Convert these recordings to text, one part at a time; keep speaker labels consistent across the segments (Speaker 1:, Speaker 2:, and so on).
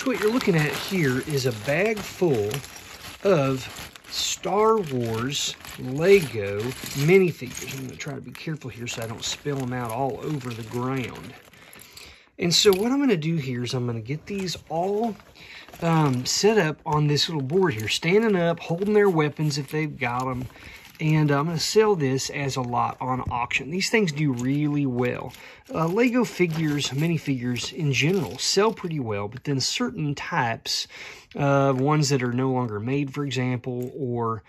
Speaker 1: folks, what you're looking at here is a bag full of Star Wars Lego minifigures. I'm going to try to be careful here so I don't spill them out all over the ground. And so what I'm going to do here is I'm going to get these all set up on this little board here, standing up, holding their weapons if they've got them. And I'm going to sell this as a lot on auction. These things do really well. Lego figures, minifigures in general, sell pretty well, but then certain types, ones that are no longer made, for example, or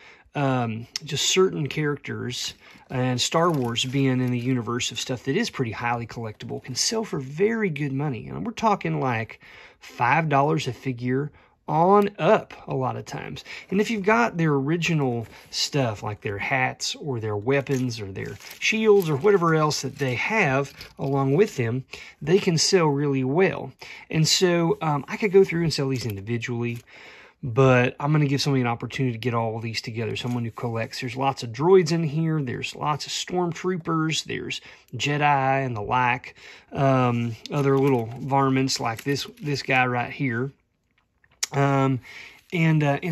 Speaker 1: just certain characters, and Star Wars being in the universe of stuff that is pretty highly collectible, can sell for very good money. And we're talking like $5 a figure on up a lot of times. And if you've got their original stuff, like their hats or their weapons or their shields or whatever else that they have along with them, they can sell really well. And so I could go through and sell these individually, but I'm going to give somebody an opportunity to get all of these together. Someone who collects. There's lots of droids in here. There's lots of stormtroopers. There's Jedi and the like. Other little varmints like this guy right here. And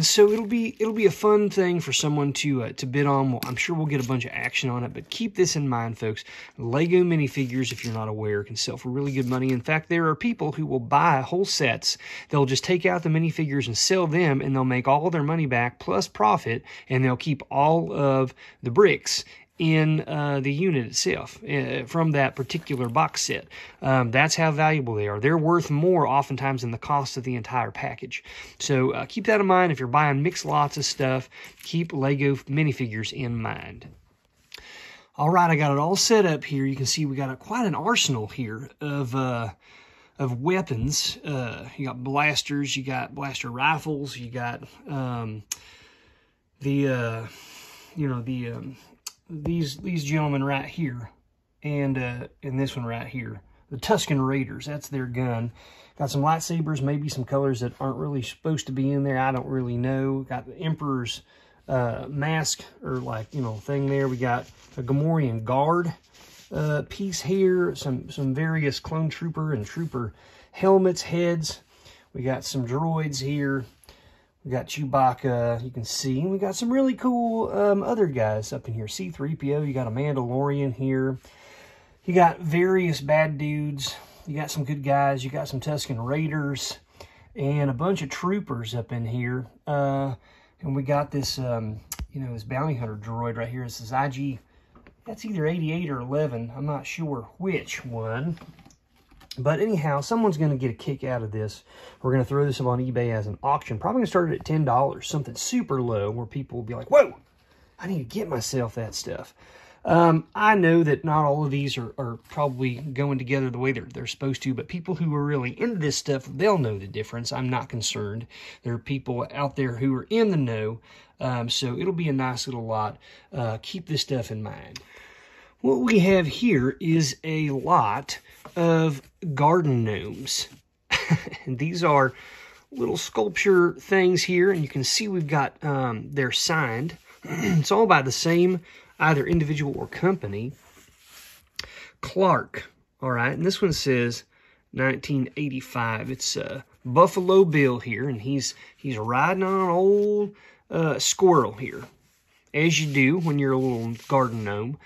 Speaker 1: so it'll be a fun thing for someone to bid on. Well, I'm sure we'll get a bunch of action on it, but keep this in mind, folks. Lego minifigures, if you're not aware, can sell for really good money. In fact, there are people who will buy whole sets. They'll just take out the minifigures and sell them, and they'll make all their money back plus profit, and they'll keep all of the bricks in the unit itself from that particular box set. That's how valuable they are. They're worth more oftentimes than the cost of the entire package. So keep that in mind. If you're buying mixed lots of stuff, keep Lego minifigures in mind. All right, I got it all set up here. You can see we got quite an arsenal here of weapons. You got blasters, you got blaster rifles, you got these gentlemen right here, and this one right here, the Tusken Raiders. That's their gun. Got some lightsabers, maybe some colors that aren't really supposed to be in there. I don't really know. Got the Emperor's mask, or thing there. We got a Gamorrean guard piece here. Some various clone trooper and trooper helmets, heads. We got some droids here. We got Chewbacca, you can see. And we got some really cool other guys up in here. C-3PO, you got a Mandalorian here. You got various bad dudes. You got some good guys. You got some Tusken Raiders. And a bunch of troopers up in here. And we got this, this bounty hunter droid right here. This is IG, that's either 88 or 11. I'm not sure which one. But anyhow, someone's going to get a kick out of this. We're going to throw this up on eBay as an auction. Probably going to start it at $10, something super low where people will be like, whoa, I need to get myself that stuff. I know that not all of these are probably going together the way they're supposed to, but people who are really into this stuff, they'll know the difference. I'm not concerned. There are people out there who are in the know, so it'll be a nice little lot. Keep this stuff in mind. What we have here is a lot of garden gnomes. And these are little sculpture things here, and you can see we've got, they're signed. It's all by the same, either individual or company. Clark, all right, and this one says 1985. It's Buffalo Bill here, and he's riding on an old squirrel here, as you do when you're a little garden gnome.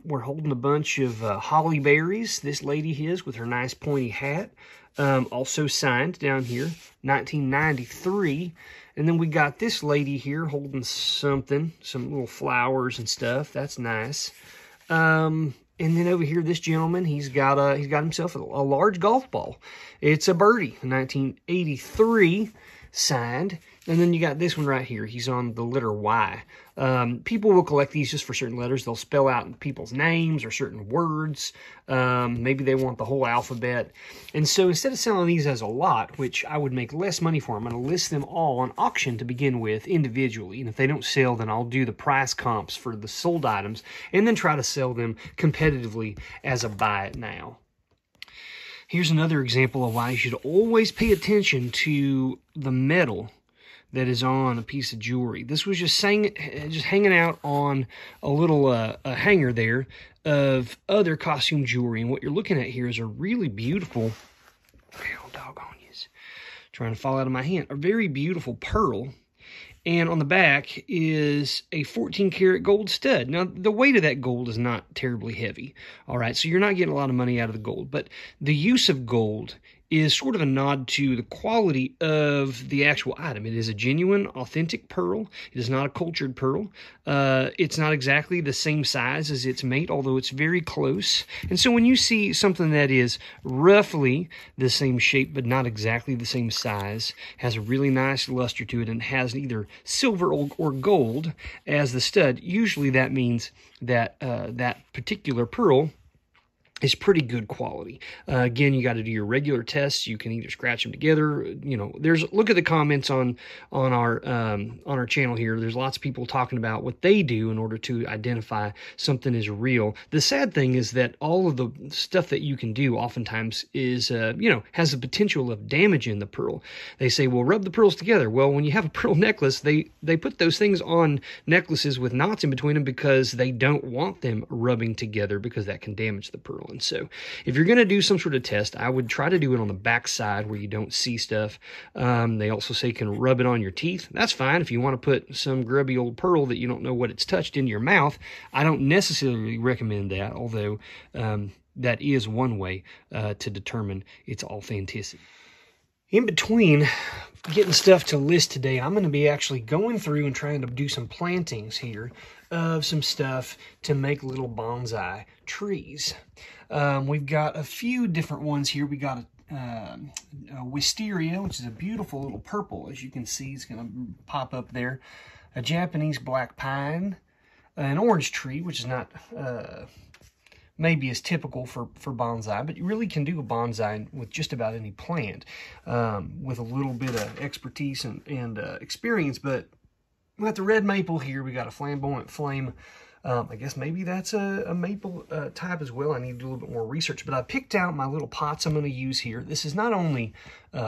Speaker 1: We're holding a bunch of holly berries. This lady is with her nice pointy hat. Also signed down here, 1993. And then we got this lady here holding something, some little flowers and stuff. That's nice. And then over here, this gentleman, he's got himself a large golf ball. It's a birdie, 1983, signed. And then you got this one right here. He's on the letter Y. People will collect these just for certain letters. They'll spell out people's names or certain words. Maybe they want the whole alphabet. And so instead of selling these as a lot, which I would make less money for, I'm going to list them all on auction to begin with individually. And if they don't sell, then I'll do the price comps for the sold items and then try to sell them competitively as a buy it now. Here's another example of why you should always pay attention to the metal that is on a piece of jewelry. This was just hanging out on a little a hanger there of other costume jewelry. And what you're looking at here is a really beautiful, trying to fall out of my hand. A very beautiful pearl. And on the back is a 14-karat gold stud. Now, the weight of that gold is not terribly heavy, all right? So you're not getting a lot of money out of the gold. But the use of gold is sort of a nod to the quality of the actual item. It is a genuine, authentic pearl. It is not a cultured pearl. It's not exactly the same size as its mate, although it's very close. And so when you see something that is roughly the same shape but not exactly the same size, has a really nice luster to it, and has either silver or gold as the stud, usually that means that that particular pearl is pretty good quality. Again, you got to do your regular tests. You can either scratch them together. You know, look at the comments on our channel here. There's lots of people talking about what they do in order to identify something is real. The sad thing is that all of the stuff that you can do oftentimes is you know, has the potential of damaging the pearl. They say, well, rub the pearls together. Well, when you have a pearl necklace, they put those things on necklaces with knots in between them because they don't want them rubbing together, because that can damage the pearl. And so if you're going to do some sort of test, I would try to do it on the back side where you don't see stuff. They also say you can rub it on your teeth. That's fine if you want to put some grubby old pearl that you don't know what it's touched into your mouth. I don't necessarily recommend that, although that is one way to determine its authenticity. In between getting stuff to list today, I'm going to be actually going through and trying to do some plantings here of some stuff to make little bonsai trees. We've got a few different ones here. We got a wisteria, which is a beautiful little purple, as you can see. It's going to pop up there. A Japanese black pine, an orange tree, which is not maybe as typical for bonsai, but you really can do a bonsai with just about any plant with a little bit of expertise and experience. But we got the red maple here. We got a flamboyant flame. I guess maybe that's a maple type as well. I need to do a little bit more research, but I picked out my little pots I'm going to use here. This is not only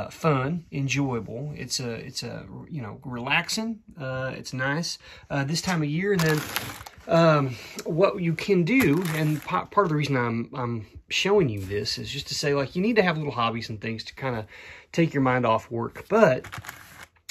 Speaker 1: fun, enjoyable, it's you know, relaxing. It's nice this time of year. And then what you can do, and part of the reason I'm showing you this is just to say, like, you need to have little hobbies and things to kind of take your mind off work. But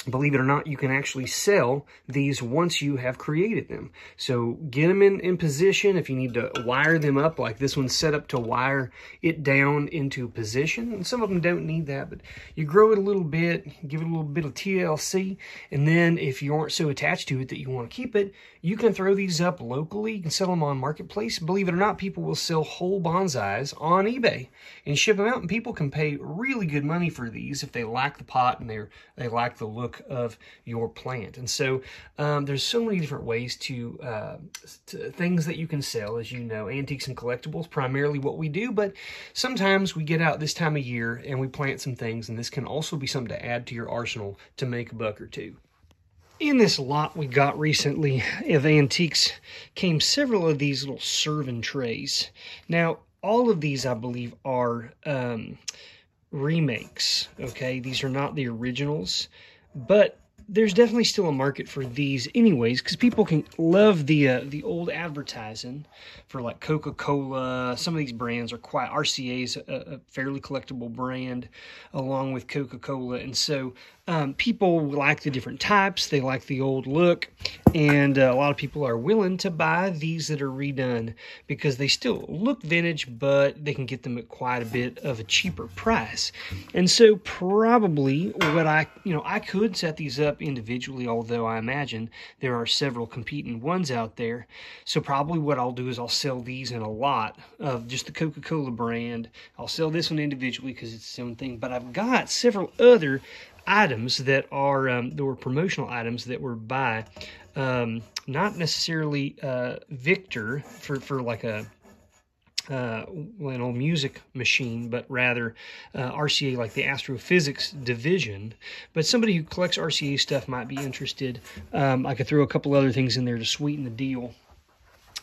Speaker 1: believe it or not, you can actually sell these once you have created them. So get them in position. If you need to wire them up, like this one's set up to wire it down into position. And some of them don't need that, but you grow it a little bit, give it a little bit of TLC. And then if you aren't so attached to it that you want to keep it, you can throw these up locally. You can sell them on Marketplace. Believe it or not, people will sell whole bonsais on eBay and ship them out. And people can pay really good money for these if they like the pot and they like the look of your plant. And so there's so many different ways to things that you can sell. As you know, antiques and collectibles, primarily what we do, but sometimes we get out this time of year and we plant some things, and this can also be something to add to your arsenal to make a buck or two. In this lot we got recently of antiques came several of these little serving trays. Now, all of these, I believe, are remakes, okay? These are not the originals, but there's definitely still a market for these anyways, because people can love the old advertising for like Coca-Cola. Some of these brands are quite, RCA's a fairly collectible brand along with Coca-Cola, and so people like the different types. They like the old look, and a lot of people are willing to buy these that are redone because they still look vintage, but they can get them at quite a bit of a cheaper price. And so probably what I could set these up individually, although I imagine there are several competing ones out there. So probably what I'll do is I'll sell these in a lot of just the Coca-Cola brand. I'll sell this one individually because it's its own thing, but I've got several other items that are there were promotional items that were by not necessarily Victor for like an old music machine, but rather RCA, like the astrophysics division. But somebody who collects RCA stuff might be interested. I could throw a couple other things in there to sweeten the deal.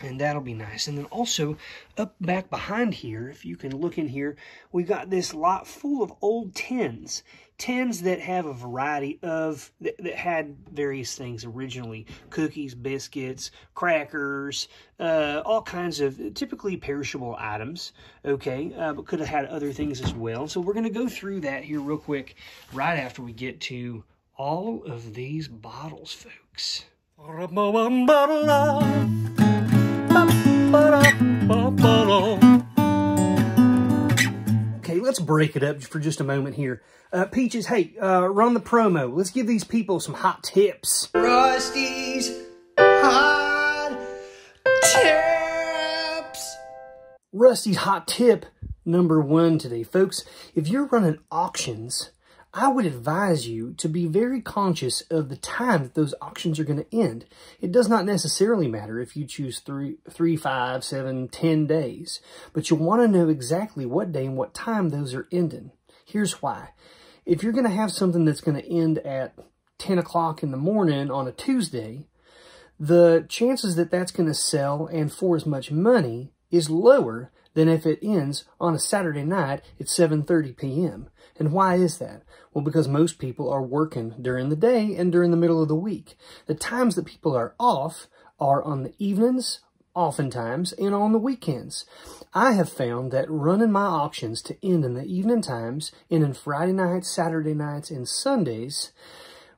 Speaker 1: And that'll be nice. And then also up back behind here, if you can look in here, we got this lot full of old tins. Tins that have a variety of, that had various things originally. Cookies, biscuits, crackers, all kinds of typically perishable items, okay? But could have had other things as well. So we're going to go through that here real quick right after we get to all of these bottles, folks. Okay, let's break it up for just a moment here. Peaches, hey, run the promo. Let's give these people some hot tips.
Speaker 2: Rusty's hot tips.
Speaker 1: Rusty's hot tip number 1 today, folks. If you're running auctions, I would advise you to be very conscious of the time that those auctions are going to end. It does not necessarily matter if you choose 3, 5, 7, 10 days, but you'll want to know exactly what day and what time those are ending. Here's why. If you're going to have something that's going to end at 10 o'clock in the morning on a Tuesday, the chances that that's going to sell and for as much money is lower than if it ends on a Saturday night at 7:30 p.m. And why is that? Well, because most people are working during the day and during the middle of the week. The times that people are off are on the evenings, oftentimes, and on the weekends. I have found that running my auctions to end in the evening times, and in Friday nights, Saturday nights, and Sundays,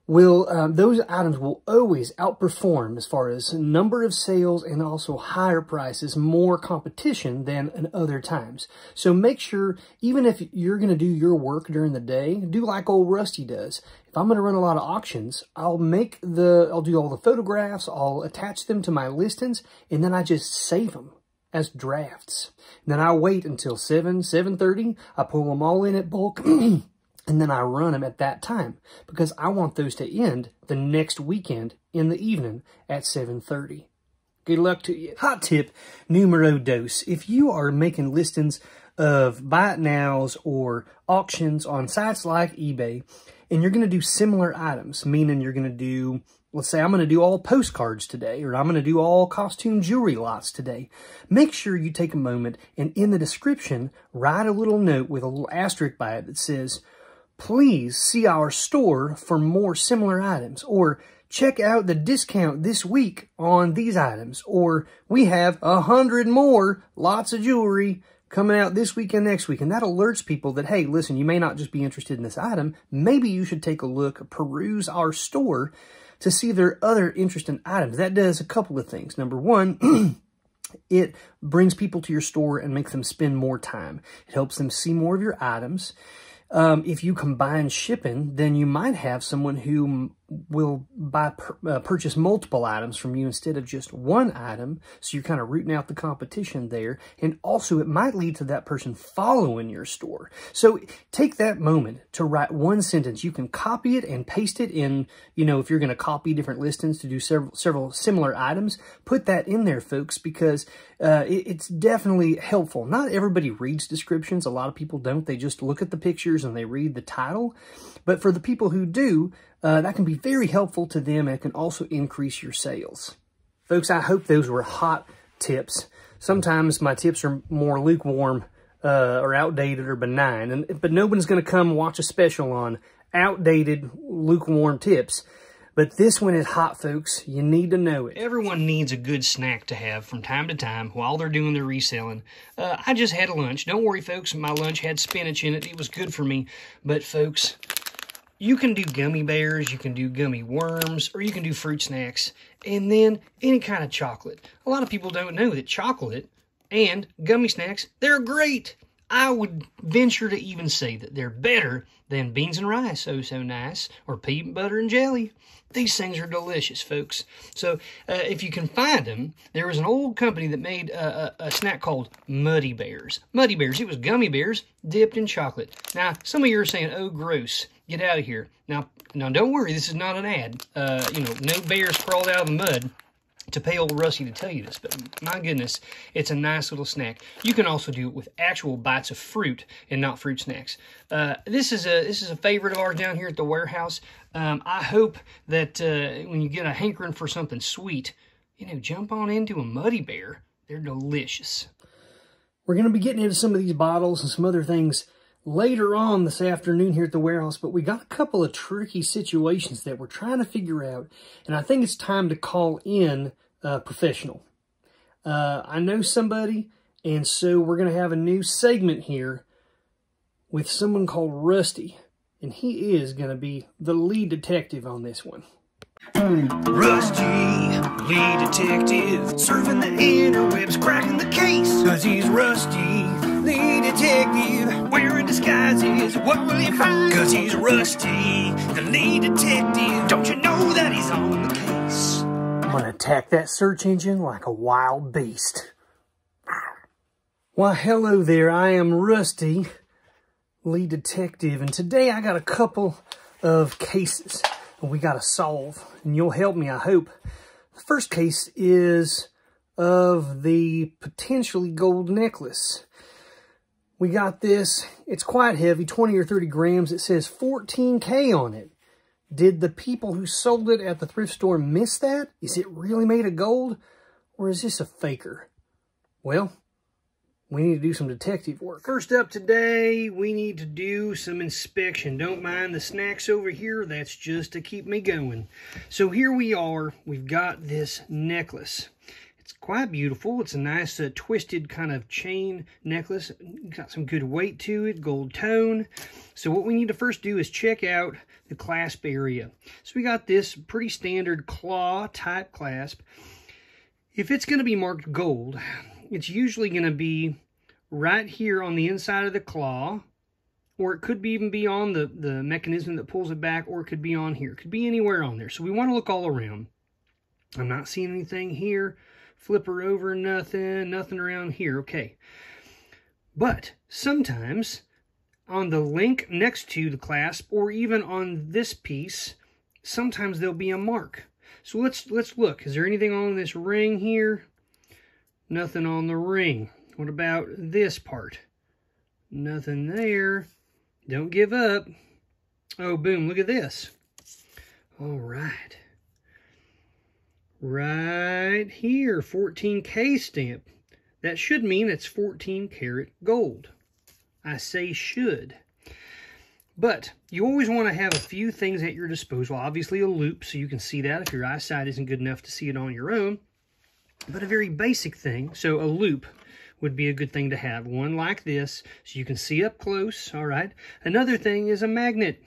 Speaker 1: those items will always outperform as far as number of sales and also higher prices, more competition than in other times. So make sure, even if you're going to do your work during the day, do like old Rusty does. If I'm going to run a lot of auctions, I'll do all the photographs, I'll attach them to my listings, and then I just save them as drafts. And then I wait until 7:30, I pull them all in at bulk, and then I run them at that time because I want those to end the next weekend in the evening at 7:30. Good luck to you. Hot tip numero dos. If you are making listings of buy it nows or auctions on sites like eBay, and you're going to do similar items, meaning you're going to do, let's say I'm going to do all postcards today, or I'm going to do all costume jewelry lots today. Make sure you take a moment and in the description, write a little note with a little asterisk by it that says, please see our store for more similar items, or check out the discount this week on these items, or we have 100 more lots of jewelry coming out this week and next week. And that alerts people that, hey, listen, you may not just be interested in this item. Maybe you should take a look, peruse our store to see if there are other interesting items. That does a couple of things. Number one, it brings people to your store and makes them spend more time. It helps them see more of your items. If you combine shipping, then you might have someone who will purchase multiple items from you instead of just one item. So you're kind of rooting out the competition there. And also it might lead to that person following your store. So take that moment to write one sentence. You can copy it and paste it in, if you're going to copy different listings to do several similar items, put that in there, folks, because it's definitely helpful. Not everybody reads descriptions. A lot of people don't. They just look at the pictures and they read the title. But for the people who do, that can be very helpful to them, and it can also increase your sales. Folks, I hope those were hot tips. Sometimes my tips are more lukewarm or outdated or benign, but nobody's going to come watch a special on outdated, lukewarm tips. But this one is hot, folks. You need to know it. Everyone needs a good snack to have from time to time while they're doing their reselling. I just had a lunch. Don't worry, folks. My lunch had spinach in it. It was good for me. But, folks, you can do gummy bears, you can do gummy worms, or you can do fruit snacks, and then any kind of chocolate. A lot of people don't know that chocolate and gummy snacks, they're great. I would venture to even say that they're better than beans and rice, oh so nice, or peanut butter and jelly. These things are delicious, folks. So if you can find them, there was an old company that made a snack called Muddy Bears. Muddy Bears, it was gummy bears dipped in chocolate. Now, some of you are saying, oh, gross. Get out of here. Now don't worry, this is not an ad. No bears crawled out of the mud to pay old Rusty to tell you this, but my goodness, it's a nice little snack. You can also do it with actual bites of fruit and not fruit snacks. This is a favorite of ours down here at the warehouse. I hope that when you get a hankering for something sweet, you know, jump on into a Muddy Bear. They're delicious. We're going to be getting into some of these bottles and some other things later on this afternoon here at the warehouse, but we got a couple of tricky situations that we're trying to figure out, and I think it's time to call in a professional. I know somebody, and so we're going to have a new segment here with someone called Rusty, and he is going to be the lead detective on this one.
Speaker 2: Rusty, lead detective, surfing the interwebs, cracking the case. Cause he's Rusty, lead detective, wearing disguises, what will he find? Cause he's Rusty, the lead detective, don't you know that he's on the case?
Speaker 1: I'm going to attack that search engine like a wild beast. Why, hello there, I am Rusty, lead detective, and today I got a couple of cases we got to solve, and you'll help me, I hope. The first case is of the potentially gold necklace. We got this. It's quite heavy, 20 or 30 grams. It says 14K on it. Did the people who sold it at the thrift store miss that? Is it really made of gold, or is this a faker? Well, we need to do some detective work. First up today, we need to do some inspection. Don't mind the snacks over here. That's just to keep me going. So here we are. We've got this necklace. It's quite beautiful. It's a nice twisted kind of chain necklace. Got some good weight to it, gold tone. So what we need to first do is check out the clasp area. So we got this pretty standard claw type clasp. If it's going to be marked gold, it's usually going to be right here on the inside of the claw, or it could even be on the mechanism that pulls it back, or it could be on here. It could be anywhere on there. So we want to look all around. I'm not seeing anything here. Flip her over, nothing around here. Okay. But sometimes on the link next to the clasp, or even on this piece, sometimes there'll be a mark. So let's look. Is there anything on this ring here? Nothing on the ring. What about this part? Nothing there. Don't give up. Oh, boom, look at this. All right. Right here, 14K stamp. That should mean it's 14 karat gold. I say should. But you always want to have a few things at your disposal. Obviously a loop, so you can see that if your eyesight isn't good enough to see it on your own. But a very basic thing, so a loop would be a good thing to have. One like this, so you can see up close, all right? Another thing is a magnet.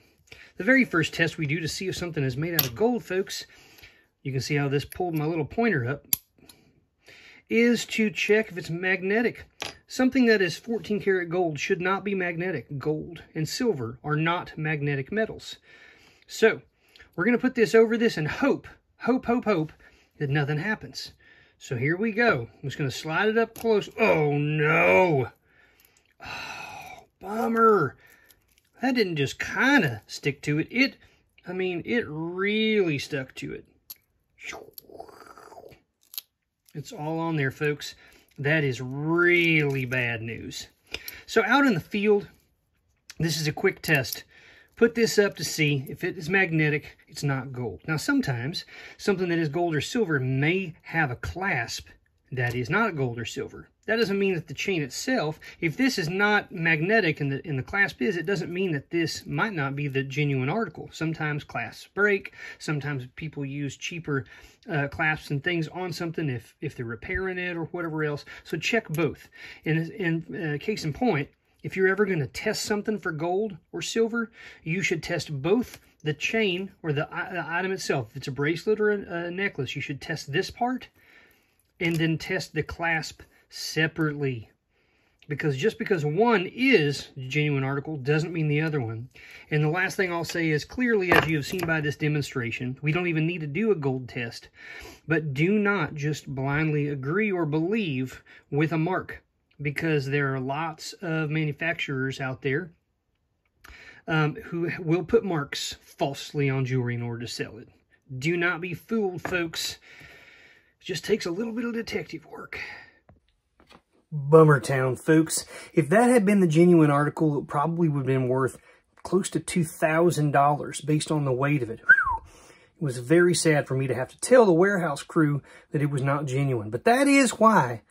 Speaker 1: The very first test we do to see if something is made out of gold, folks, you can see how this pulled my little pointer up, is to check if it's magnetic. Something that is 14 karat gold should not be magnetic. Gold and silver are not magnetic metals. So, we're going to put this over this and hope that nothing happens. So here we go. I'm just going to slide it up close. Oh, no. Oh, bummer. That didn't just kind of stick to it. It really stuck to it. It's all on there, folks. That is really bad news. So out in the field, this is a quick test. Put this up to see if it is magnetic, it's not gold. Now sometimes something that is gold or silver may have a clasp that is not gold or silver. That doesn't mean that the chain itself, if this is not magnetic and the clasp is, it doesn't mean that this might not be the genuine article. Sometimes clasps break. Sometimes people use cheaper clasps and things on something if they're repairing it or whatever else. So check both. In case in point, if you're ever going to test something for gold or silver, you should test both the chain or the item itself. If it's a bracelet or a necklace, you should test this part and then test the clasp separately. Because just because one is a genuine article doesn't mean the other one. And the last thing I'll say is, clearly, as you have seen by this demonstration, we don't even need to do a gold test. But do not just blindly agree or believe with a mark, because there are lots of manufacturers out there who will put marks falsely on jewelry in order to sell it. Do not be fooled, folks. It just takes a little bit of detective work. Bummer town, folks. If that had been the genuine article, it probably would have been worth close to $2,000 based on the weight of it. It was very sad for me to have to tell the warehouse crew that it was not genuine. But that is why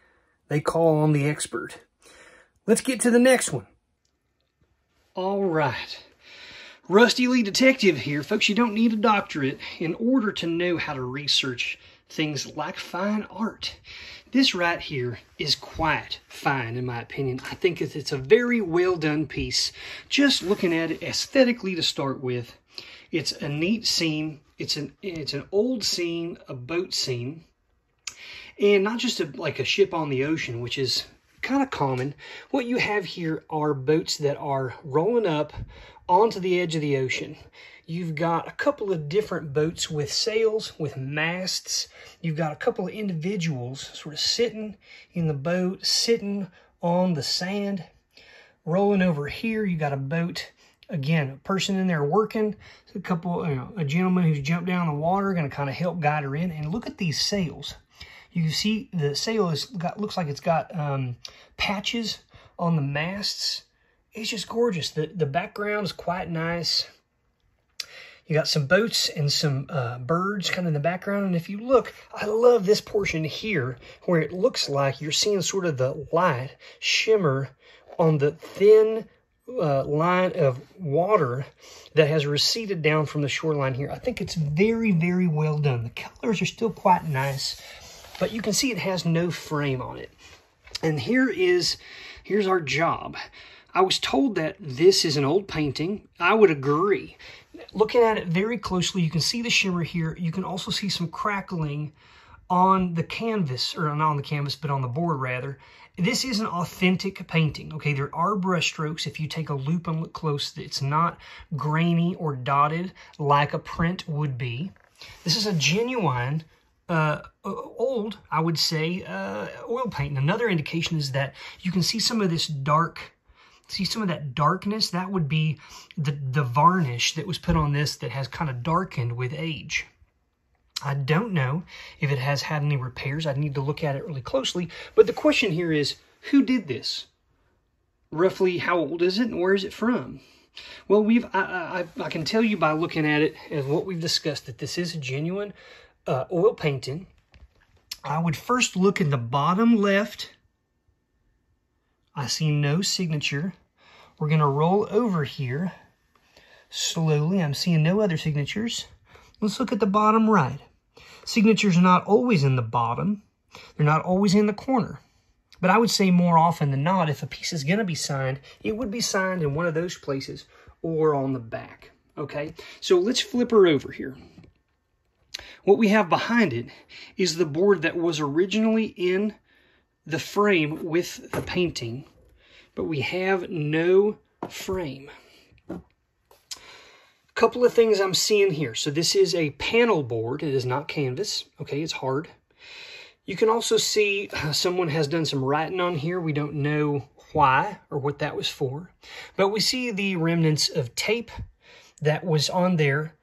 Speaker 1: they call on the expert. Let's get to the next one. All right. Rusty Lee Detective here. Folks, you don't need a doctorate in order to know how to research things like fine art. This right here is quite fine, in my opinion. I think it's a very well done piece. Just looking at it aesthetically to start with, it's a neat scene. It's an old scene, a boat scene, and not just like a ship on the ocean, which is kind of common. What you have here are boats that are rolling up onto the edge of the ocean. You've got a couple of different boats with sails, with masts. You've got a couple of individuals sort of sitting in the boat, sitting on the sand. Rolling over here, you got a boat, again, a person in there working. A couple, a gentleman who's jumped down the water, going to kind of help guide her in. And look at these sails. You can see the sail looks like it's got patches on the masts. It's just gorgeous. The background is quite nice. You got some boats and some birds kind of in the background. And if you look, I love this portion here where it looks like you're seeing sort of the light shimmer on the thin line of water that has receded down from the shoreline here. I think it's very, very well done. The colors are still quite nice, but you can see it has no frame on it. And here's our job. I was told that this is an old painting. I would agree. Looking at it very closely, you can see the shimmer here. You can also see some crackling on the canvas, or not on the canvas, but on the board rather. This is an authentic painting, okay? There are brush strokes. If you take a loop and look close, it's not grainy or dotted like a print would be. This is a genuine, old, I would say, oil paint. And another indication is that you can see some of this see some of that darkness. That would be the varnish that was put on this that has kind of darkened with age. I don't know if it has had any repairs. I'd need to look at it really closely. But the question here is, who did this? Roughly how old is it and where is it from? Well, I can tell you by looking at it as what we've discussed that this is a genuine oil painting. I would first look in the bottom left. I see no signature. We're going to roll over here slowly. I'm seeing no other signatures. Let's look at the bottom right. Signatures are not always in the bottom. They're not always in the corner. But I would say more often than not, if a piece is going to be signed, it would be signed in one of those places or on the back. Okay, so let's flip her over here. What we have behind it is the board that was originally in the frame with the painting, but we have no frame. A couple of things I'm seeing here. So this is a panel board. It is not canvas. Okay, it's hard. You can also see someone has done some writing on here. We don't know why or what that was for, but we see the remnants of tape that was on there,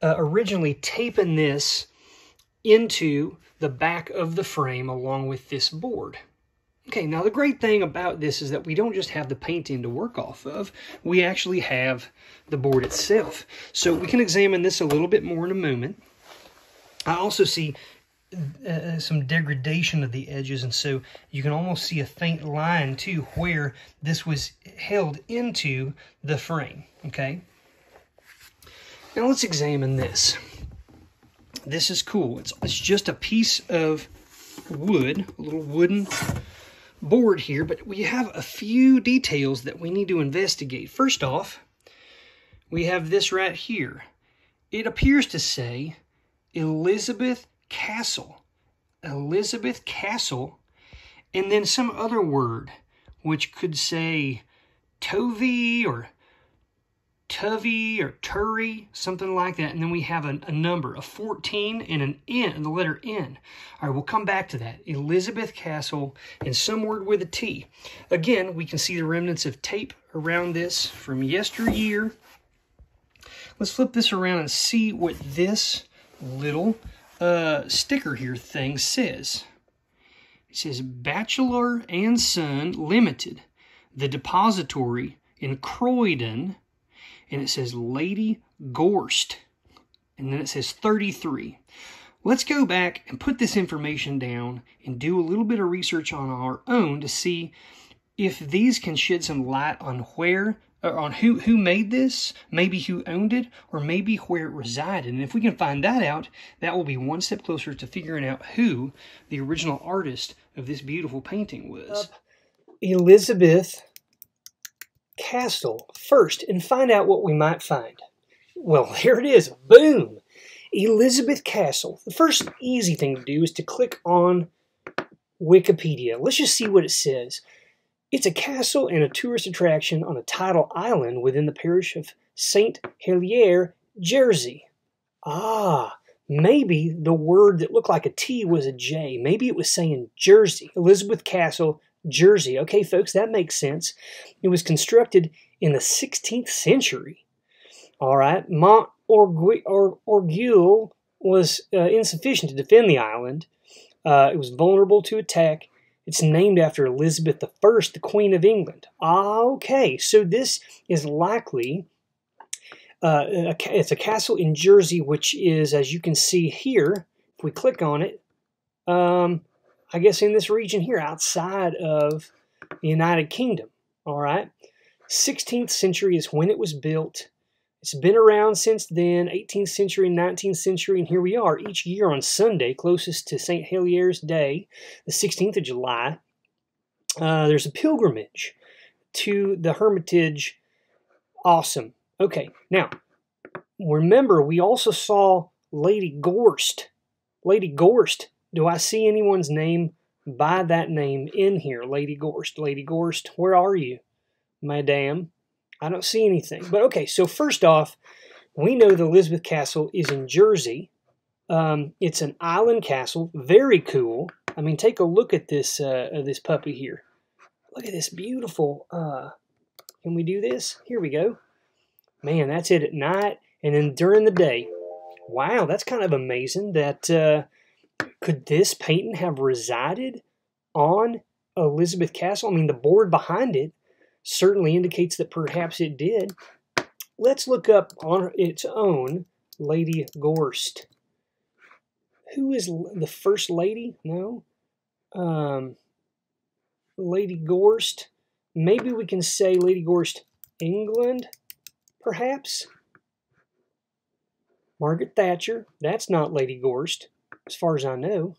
Speaker 1: originally taping this into the back of the frame along with this board. Okay, now the great thing about this is that we don't just have the painting to work off of, we actually have the board itself. So we can examine this a little bit more in a moment. I also see some degradation of the edges, and so you can almost see a faint line too where this was held into the frame, okay? Now let's examine this. This is cool. It's just a piece of wood, a little wooden board here, but we have a few details that we need to investigate. First off, we have this right here. It appears to say Elizabeth Castle. Elizabeth Castle, and then some other word, which could say Tovey or Tuvey or Turry, something like that. And then we have a number, a 14 and an N, the letter N. All right, we'll come back to that. Elizabeth Castle and some word with a T. Again, we can see the remnants of tape around this from yesteryear. Let's flip this around and see what this little sticker here thing says. It says Bachelor and Son Limited, the depository in Croydon. And it says Lady Gorst. and then it says 33. Let's go back and put this information down and do a little bit of research on our own to see if these can shed some light on where, or on who made this, maybe who owned it, or maybe where it resided. And if we can find that out, that will be one step closer to figuring out who the original artist of this beautiful painting was. Elizabeth Castle first and find out what we might find. Well, here it is. Boom! Elizabeth Castle. The first easy thing to do is to click on Wikipedia. Let's just see what it says. It's a castle and a tourist attraction on a tidal island within the parish of St. Helier, Jersey. Ah, maybe the word that looked like a T was a J. Maybe it was saying Jersey. Elizabeth Castle, Jersey. Okay, folks, that makes sense. It was constructed in the 16th century. All right, Mont Orgueil was insufficient to defend the island. It was vulnerable to attack. It's named after Elizabeth I, the Queen of England. Ah, okay, so this is likely, it's a castle in Jersey, which is, as you can see here, if we click on it, I guess in this region here, outside of the United Kingdom, all right? 16th century is when it was built. It's been around since then, 18th century, 19th century, and here we are each year on Sunday, closest to St. Helier's Day, the 16th of July. There's a pilgrimage to the Hermitage. Awesome. Okay, now, remember, we also saw Lady Gorst. Lady Gorst. Do I see anyone's name by that name in here? Lady Gorst. Lady Gorst, where are you, madame? I don't see anything. But okay, so first off, we know the Elizabeth Castle is in Jersey. It's an island castle, very cool. I mean, take a look at this puppy here. Look at this beautiful. Can we do this? Here we go. Man, that's it at night, and then during the day. Wow, that's kind of amazing. That could this painting have resided on Elizabeth Castle? I mean, the board behind it certainly indicates that perhaps it did. Let's look up on its own Lady Gorst. Who is the first lady? No. Lady Gorst. Maybe we can say Lady Gorst, England, perhaps. Margaret Thatcher. That's not Lady Gorst, as far as I know.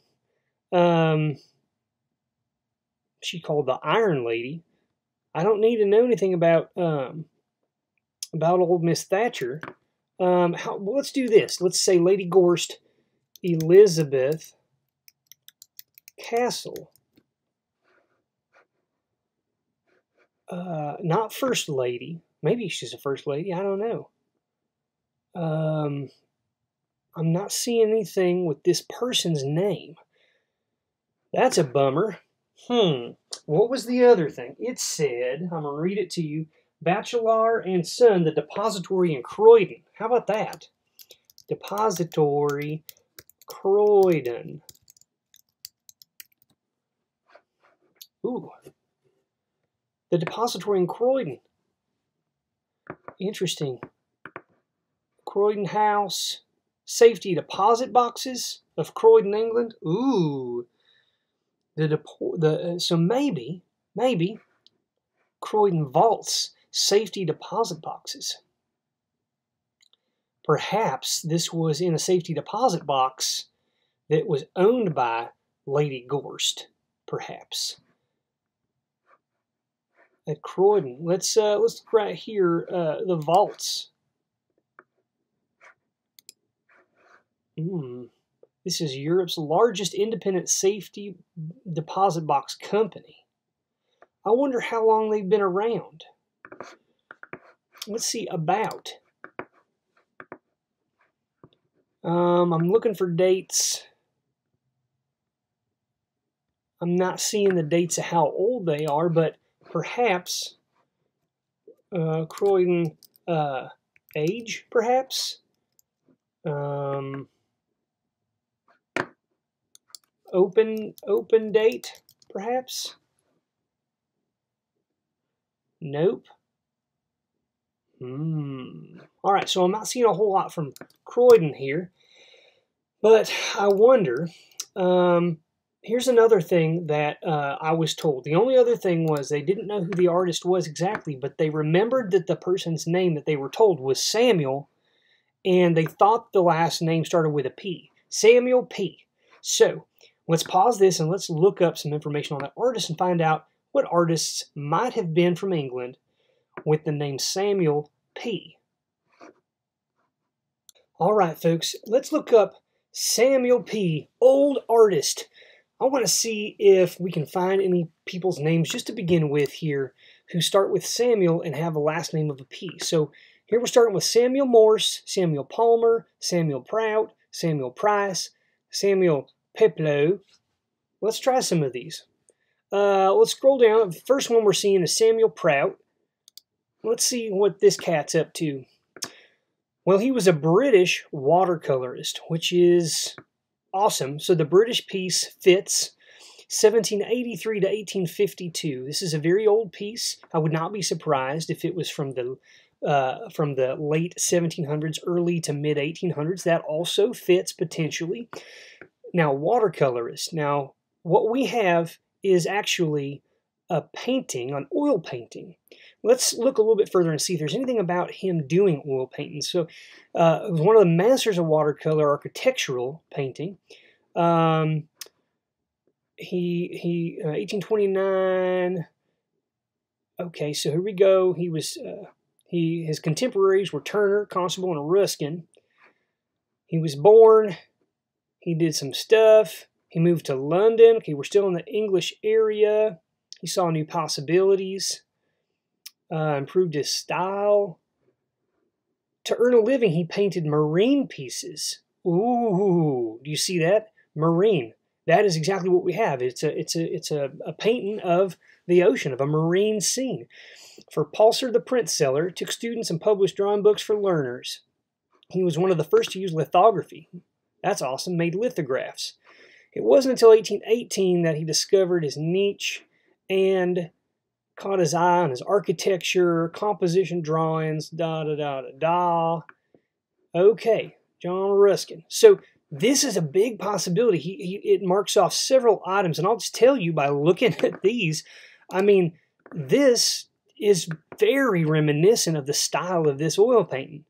Speaker 1: She called the Iron Lady. I don't need to know anything about old Miss Thatcher. Let's do this. Let's say Lady Gorst, Elizabeth Castle. Not First Lady. Maybe she's a First Lady. I don't know. I'm not seeing anything with this person's name. That's a bummer. What was the other thing? It said, I'm going to read it to you, Bachelor and Son, the Depository in Croydon. How about that? Depository, Croydon. Ooh. The Depository in Croydon. Interesting. Croydon House. Safety deposit boxes of Croydon, England. Ooh. So maybe Croydon Vaults safety deposit boxes. Perhaps this was in a safety deposit box that was owned by Lady Gorst. Perhaps at Croydon. Let's look right here. The vaults. This is Europe's largest independent safety deposit box company. I wonder how long they've been around. Let's see, about. I'm looking for dates. I'm not seeing the dates of how old they are, but perhaps Croydon age, perhaps. Open date, perhaps? Nope. All right, so I'm not seeing a whole lot from Croydon here, but I wonder, here's another thing that I was told. The only other thing was they didn't know who the artist was exactly, but they remembered that the person's name that they were told was Samuel, and they thought the last name started with a P. Samuel P. So let's pause this and let's look up some information on that artist and find out what artists might have been from England with the name Samuel P. All right, folks, let's look up Samuel P., old artist. I want to see if we can find any people's names just to begin with here who start with Samuel and have a last name of a P. So here we're starting with Samuel Morse, Samuel Palmer, Samuel Prout, Samuel Price, Samuel Peploe. Let's try some of these. Let's scroll down. The first one we're seeing is Samuel Prout. Let's see what this cat's up to. Well, he was a British watercolorist, which is awesome. So the British piece fits 1783 to 1852. This is a very old piece. I would not be surprised if it was from the late 1700s, early to mid 1800s. That also fits potentially. Now, watercolorist. Now, what we have is actually a painting, an oil painting. Let's look a little bit further and see if there's anything about him doing oil painting. So, it was one of the masters of watercolor architectural painting. 1829. Okay, so here we go. He was his contemporaries were Turner, Constable, and Ruskin. He was born. He did some stuff. He moved to London. Okay, we're still in the English area. He saw new possibilities. Improved his style. To earn a living, he painted marine pieces. Ooh, do you see that? Marine. That is exactly what we have. It's a painting of the ocean, of a marine scene. For Pulser the print seller, took students and published drawing books for learners. He was one of the first to use lithography. That's awesome. Made lithographs. It wasn't until 1818 that he discovered his niche and caught his eye on his architecture, composition drawings, da-da-da-da-da. Okay, John Ruskin. So this is a big possibility. It marks off several items, and I'll just tell you by looking at these, I mean, this is very reminiscent of the style of this oil painting.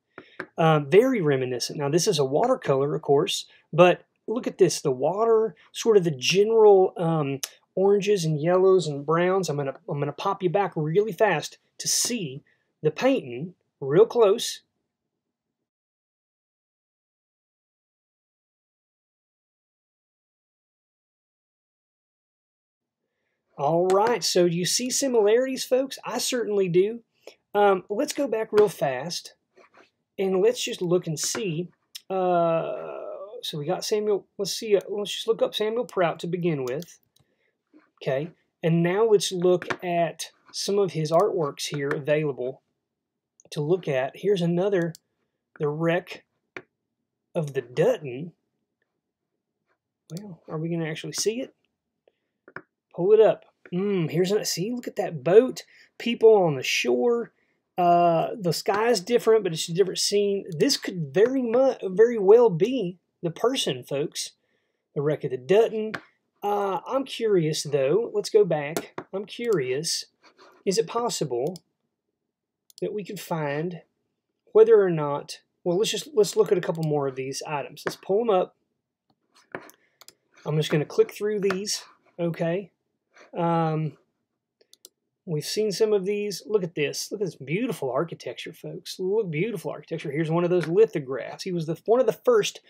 Speaker 1: Very reminiscent. Now, this is a watercolor, of course, but look at this. The water, sort of the general oranges and yellows and browns. I'm gonna pop you back really fast to see the painting real close. All right, so do you see similarities, folks? I certainly do. Let's go back real fast, and let's just look and see. So we got Samuel. Let's see. Let's just look up Samuel Prout to begin with. Okay, and now let's look at some of his artworks here available to look at. Here's another, the wreck of the Dutton. Well, are we going to actually see it? Pull it up. Here's a, see, look at that boat. People on the shore. The sky's different, but it's a different scene. This could very well be the person, folks. The wreck of the Dutton. I'm curious, though. Let's go back. I'm curious. Is it possible that we could find whether or not... Well, let's look at a couple more of these items. Let's pull them up. I'm just going to click through these. Okay. We've seen some of these. Look at this. Look at this beautiful architecture, folks. Look, beautiful architecture. Here's one of those lithographs. He was one of the first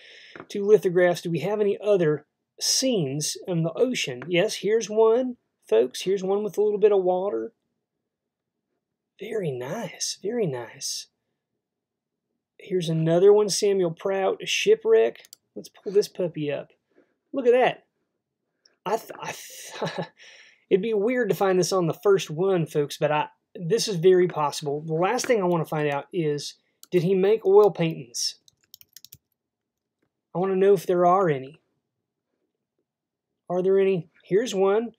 Speaker 1: two lithographs. Do we have any other scenes in the ocean? Yes, here's one, folks. Here's one with a little bit of water. Very nice. Very nice. Here's another one, Samuel Prout, a shipwreck. Let's pull this puppy up. Look at that. It'd be weird to find this on the first one, folks, but this is very possible. The last thing I want to find out is, did he make oil paintings? I want to know if there are any. Are there any? Here's one.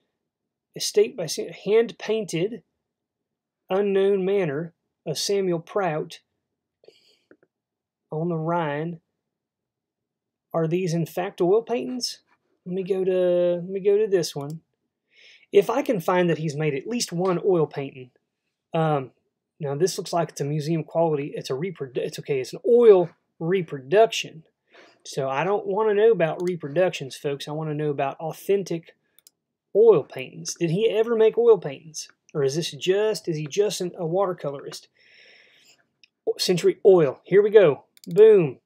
Speaker 1: Estate by hand-painted, unknown manner. of Samuel Prout on the Rhine. Are these in fact oil paintings? Let me go to this one. If I can find that he's made at least one oil painting, now this looks like it's a museum quality. It's an oil reproduction. So I don't want to know about reproductions, folks. I want to know about authentic oil paintings. Did he ever make oil paintings, or is he just a watercolorist? Century Oil. Here we go. Boom.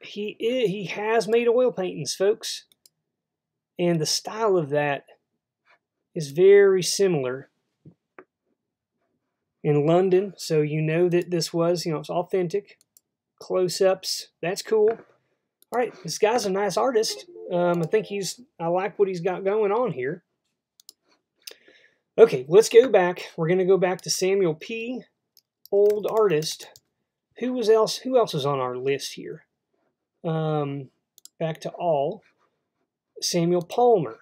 Speaker 1: He has made oil paintings, folks, and the style of that is very similar in London. So you know that this was, it's authentic. Close-ups. That's cool. All right, this guy's a nice artist. I like what he's got going on here. Okay, let's go back. We're going to go back to Samuel P. Old artist. Who else is on our list here? Back to all. Samuel Palmer.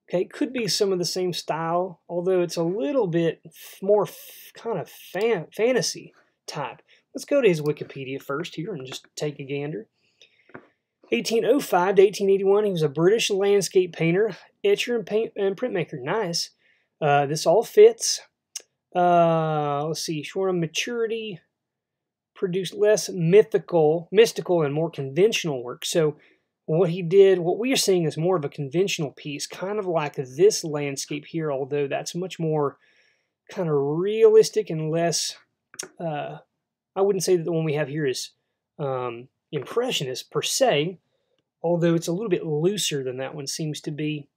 Speaker 1: Okay, could be some of the same style, although it's a little bit more kind of fantasy type. Let's go to his Wikipedia first here and just take a gander. 1805 to 1881, he was a British landscape painter, etcher, and printmaker. Nice. This all fits. Let's see, short of maturity, produced less mystical and more conventional work. So what we are seeing is more of a conventional piece, kind of like this landscape here, although that's much more kind of realistic and less, I wouldn't say that the one we have here is impressionist per se, although it's a little bit looser than that one seems to be.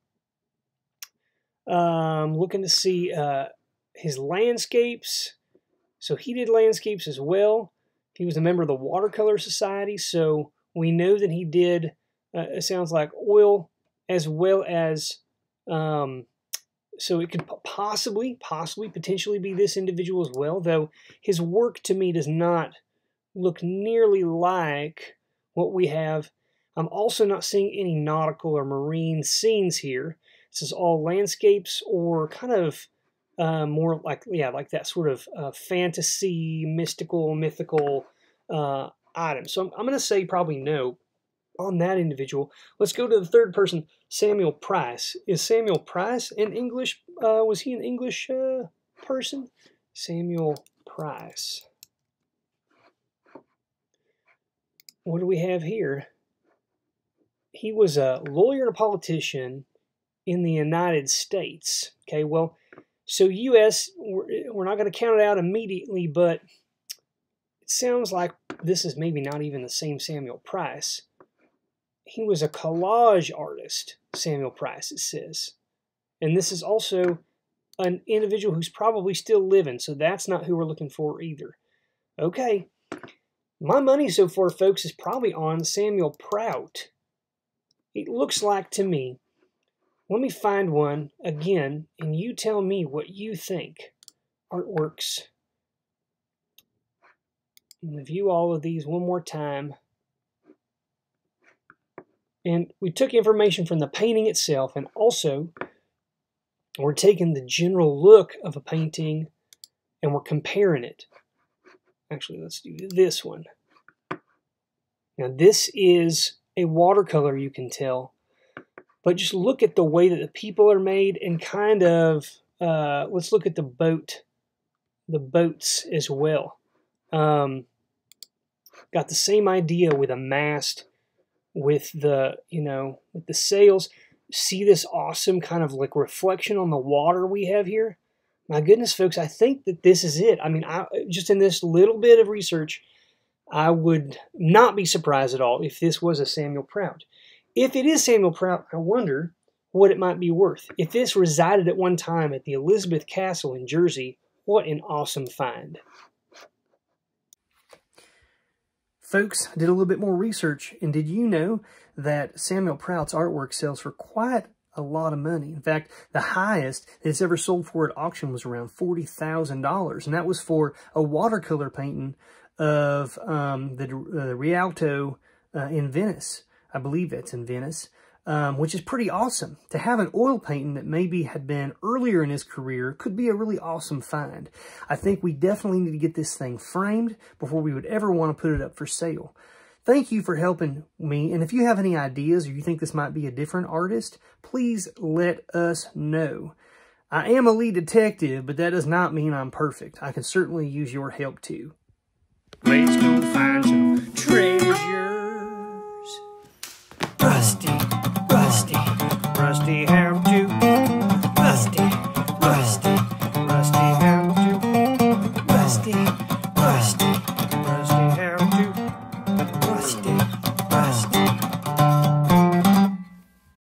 Speaker 1: Looking to see his landscapes. So he did landscapes as well. He was a member of the Watercolor Society, so we know that he did, it sounds like oil as well as, so it could potentially be this individual as well, though his work to me does not look nearly like what we have. I'm also not seeing any nautical or marine scenes here. This is all landscapes or kind of more like that sort of fantasy, mystical, mythical item. So I'm going to say probably no on that individual. Let's go to the third person, Samuel Price. Is Samuel Price an English, was he an English person? Samuel Price. What do we have here? He was a lawyer and a politician in the United States. Okay, well, so U.S., we're not going to count it out immediately, but it sounds like this is maybe not even the same Samuel Price. He was a collage artist, Samuel Price, it says. And this is also an individual who's probably still living, so that's not who we're looking for either. Okay, my money so far, folks, is probably on Samuel Prout. It looks like to me. Let me find one again, and you tell me what you think. Artworks. I'm going to view all of these one more time. And we took information from the painting itself, and also we're taking the general look of a painting, and we're comparing it. Actually, let's do this one. Now, this is a watercolor, you can tell. But just look at the way that the people are made, and kind of, let's look at the boats as well. Got the same idea with a mast, with the, with the sails. See this awesome kind of like reflection on the water we have here? My goodness, folks, I think that this is it. I mean, just in this little bit of research, I would not be surprised at all if this was a Samuel Prout. If it is Samuel Prout, I wonder what it might be worth. If this resided at one time at the Elizabeth Castle in Jersey, what an awesome find. Folks, I did a little bit more research, and did you know that Samuel Prout's artwork sells for quite a lot of money? In fact, the highest that it's ever sold for at auction was around $40,000, and that was for a watercolor painting of the Rialto in Venice. I believe that's in Venice. which is pretty awesome. To have an oil painting that maybe had been earlier in his career could be a really awesome find. I think we definitely need to get this thing framed before we would ever want to put it up for sale. Thank you for helping me, and if you have any ideas or you think this might be a different artist, please let us know. I am a lead detective, but that does not mean I'm perfect. I can certainly use your help too.
Speaker 2: Let's go find some treasures. Rusty, Rusty, Rusty hair.